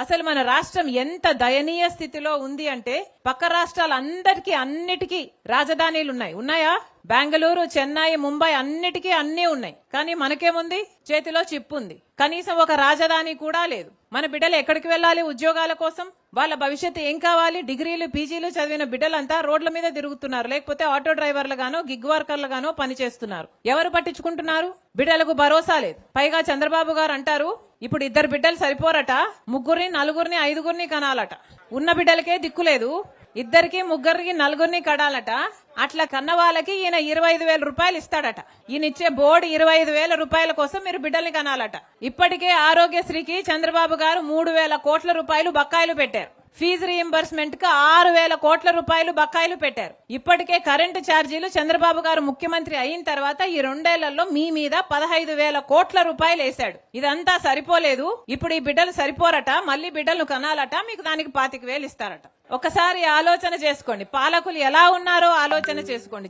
అసలు మన రాష్ట్రం ఎంత దయనీయ స్థితిలో ఉంది అంటే పక్క రాష్ట్రాలందరికీ అన్నిటికీ రాజధానీలు ఉన్నాయా? బెంగళూరు, చెన్నై, ముంబై అన్నిటికీ అన్నీ ఉన్నాయి. కానీ మనకేముంది? చేతిలో చిప్పు ఉంది. కనీసం ఒక రాజధాని కూడా లేదు. మన బిడ్డలు ఎక్కడికి వెళ్ళాలి ఉద్యోగాల కోసం? వాళ్ళ భవిష్యత్తు ఏం కావాలి? డిగ్రీలు, పీజీలు చదివిన బిడ్డలంతా రోడ్ల మీద తిరుగుతున్నారు, లేకపోతే ఆటో డ్రైవర్లు గానో గిగ్ వర్కర్లు గానో పనిచేస్తున్నారు. ఎవరు పట్టించుకుంటున్నారు? బిడ్డలకు భరోసా లేదు. పైగా చంద్రబాబు గారు అంటారు ఇప్పుడు 2 బిడ్డలు సరిపోరట, 3, 4, 5 కనాలట. ఉన్న బిడ్డలకే దిక్కులేదు, 2, 3, 4 కడాలట. అట్లా కన్న వాళ్ళకి ఈయన 25,000 రూపాయలు ఇస్తాడట. ఈయన ఇచ్చే బోర్డు 25,000 రూపాయల కోసం మీరు బిడ్డల్ని కనాలట. ఇప్పటికే ఆరోగ్యశ్రీకి చంద్రబాబు గారు 3,000 కోట్ల రూపాయలు బకాయిలు పెట్టారు. ఫీజు రీయింబర్స్మెంట్ కు 6,000 కోట్ల రూపాయలు బకాయిలు పెట్టారు. ఇప్పటికే కరెంటు ఛార్జీలు చంద్రబాబు గారు ముఖ్యమంత్రి అయిన తర్వాత ఈ 2 ఏళ్లలో మీ మీద 15,000 కోట్ల రూపాయలు వేశాడు. ఇదంతా సరిపోలేదు, ఇప్పుడు ఈ బిడ్డలు సరిపోరట, మళ్ళీ బిడ్డలను కనాలట, మీకు దానికి 25,000 ఇస్తారట. ఒకసారి ఆలోచన చేసుకోండి, పాలకులు ఎలా ఉన్నారో ఆలోచన చేసుకోండి.